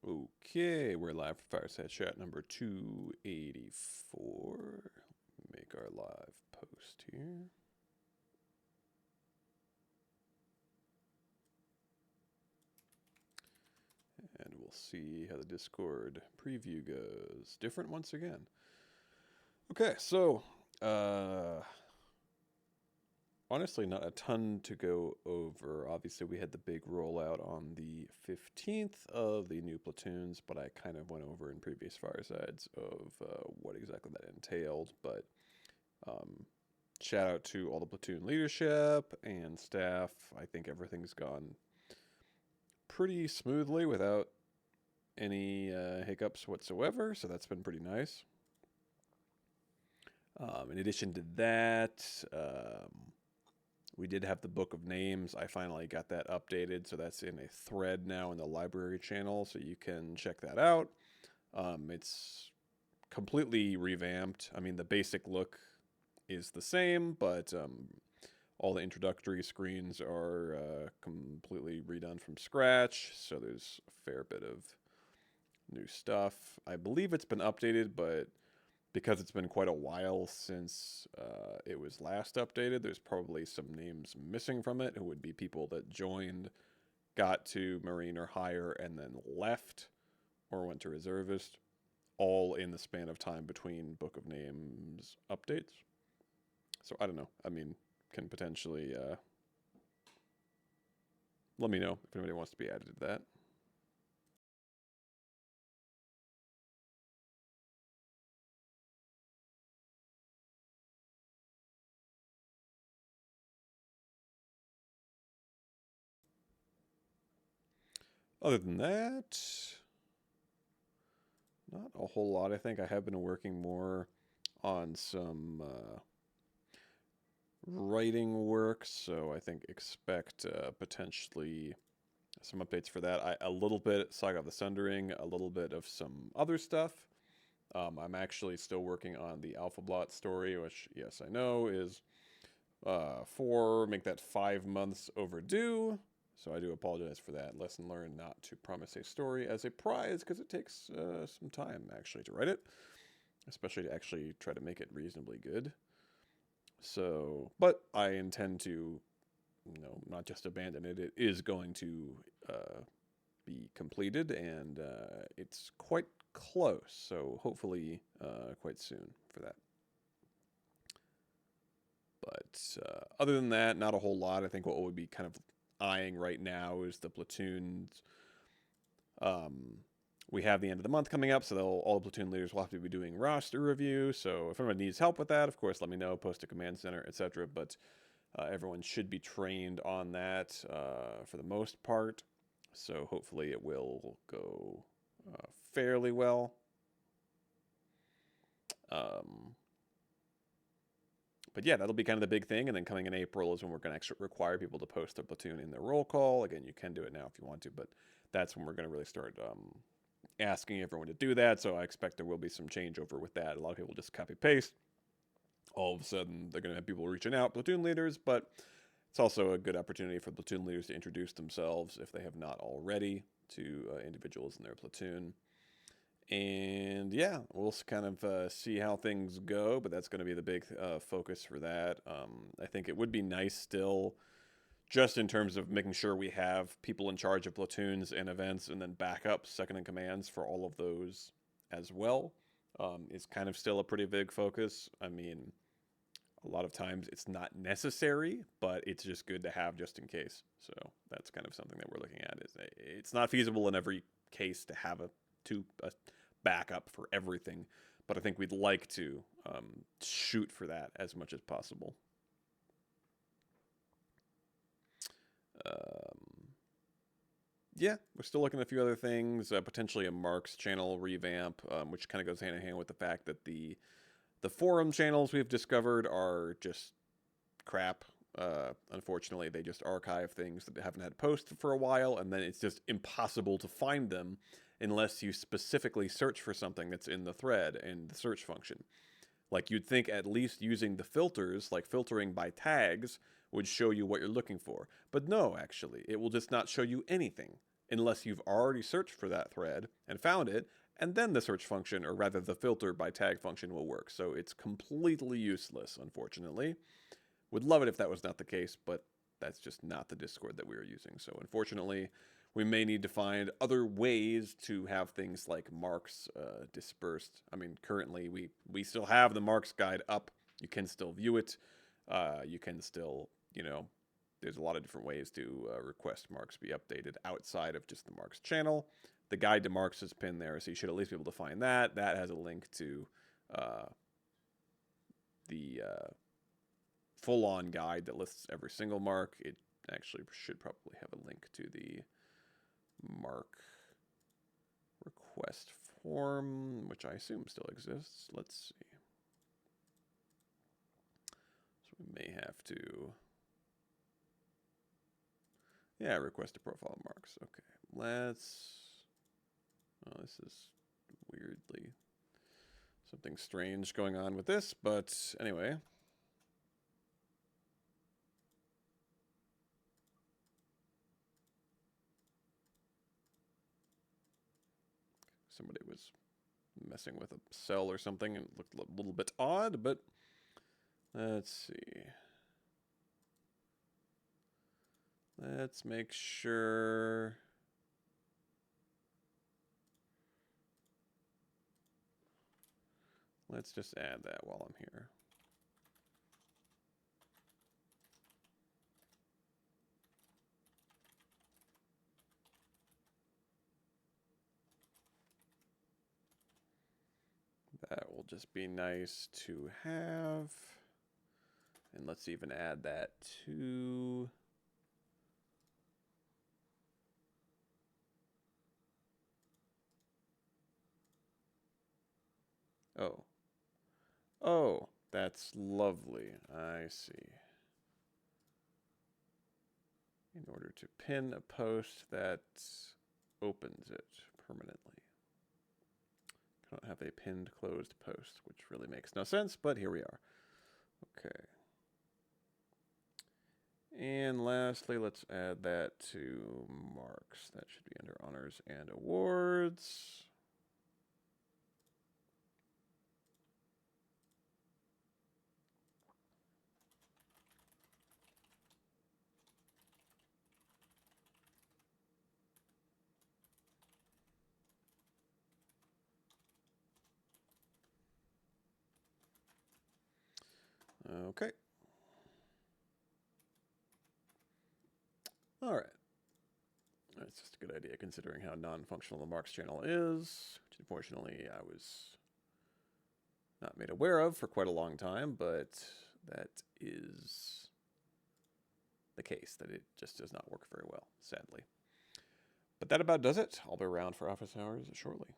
Okay, we're live for Fireside Chat number 284. Make our live post here. And we'll see how the Discord preview goes. Different once again. Okay, so honestly, not a ton to go over. Obviously, we had the big rollout on the 15th of the new platoons, but I kind of went over in previous Firesides of what exactly that entailed. But um, shout out to all the platoon leadership and staff. I think everything's gone pretty smoothly without any hiccups whatsoever, so that's been pretty nice. In addition to that, we did have the Book of Names. I finally got that updated, so that's in a thread now in the library channel, so you can check that out. It's completely revamped. I mean, the basic look is the same, but all the introductory screens are completely redone from scratch, so there's a fair bit of new stuff. I believe it's been updated, but because it's been quite a while since it was last updated, there's probably some names missing from it who would be people that joined, got to Marine or higher, and then left or went to reservist, all in the span of time between Book of Names updates. So I don't know. I mean, can potentially let me know if anybody wants to be added to that. Other than that, not a whole lot. I think I have been working more on some writing work, so I think expect potentially some updates for that. A little bit Saga of the Sundering, a little bit of some other stuff. I'm actually still working on the Alpha Blot story, which, yes, I know is make that 5 months overdue. So I do apologize for that. Lesson learned not to promise a story as a prize because it takes some time actually to write it, especially to actually try to make it reasonably good. So, but I intend to, not just abandon it. It is going to be completed, and it's quite close. So hopefully, quite soon for that. But other than that, not a whole lot. I think what we'll be kind of eyeing right now is the platoons. We have the end of the month coming up, so all the platoon leaders will have to be doing roster review. So if anyone needs help with that, of course, let me know. Post to command center, etc. But everyone should be trained on that for the most part. So hopefully it will go fairly well. But yeah, that'll be kind of the big thing. And then coming in April is when we're going to actually require people to post their platoon in their roll call. Again, you can do it now if you want to, but that's when we're going to really start asking everyone to do that. So I expect there will be some changeover with that. A lot of people just copy paste. All of a sudden, they're going to have people reaching out, platoon leaders, but it's also a good opportunity for platoon leaders to introduce themselves if they have not already to individuals in their platoon. And yeah, we'll kind of see how things go, but that's going to be the big focus for that. I think it would be nice still, just in terms of making sure we have people in charge of platoons and events, and then backup second in commands for all of those as well. Is kind of still a pretty big focus. I mean, a lot of times it's not necessary, but it's just good to have just in case. So that's kind of something that we're looking at. It's not feasible in every case to have a backup for everything, but I think we'd like to shoot for that as much as possible. Yeah, we're still looking at a few other things, potentially a Mark's channel revamp, which kind of goes hand in hand with the fact that the forum channels we've discovered are just crap. Unfortunately, they just archive things that they haven't had posted for a while, and then it's just impossible to find them unless you specifically search for something that's in the thread and the search function. Like you'd think at least using the filters, like filtering by tags, would show you what you're looking for. But no, actually, it will just not show you anything. unless you've already searched for that thread and found it, and then the search function, or rather the filter by tag function, will work. So it's completely useless, unfortunately. Would love it if that was not the case, but that's just not the Discord that we are using. So unfortunately, we may need to find other ways to have things like marks dispersed. I mean, currently we still have the marks guide up. You can still view it. You can still, there's a lot of different ways to request marks be updated outside of just the marks channel. The guide to marks is pinned there, so you should at least be able to find that. That has a link to the full-on guide that lists every single mark. It actually should probably have a link to the mark request form, which I assume still exists. Let's see. So we may have to, yeah, request a profile marks. Okay, oh, this is weirdly something strange going on with this, but anyway. Somebody was messing with a cell or something and it looked a little bit odd, but let's see. Let's make sure. Let's just add that while I'm here. That will just be nice to have. And let's even add that to Oh, that's lovely. I see. In order to pin a post that opens it permanently. I don't have a pinned closed post, which really makes no sense, but here we are. Okay. And lastly, let's add that to marks. That should be under honors and awards. Okay. All right. That's just a good idea considering how non-functional the marks channel is, which unfortunately I was not made aware of for quite a long time, but that is the case, that it just does not work very well, sadly. But that about does it. I'll be around for office hours shortly.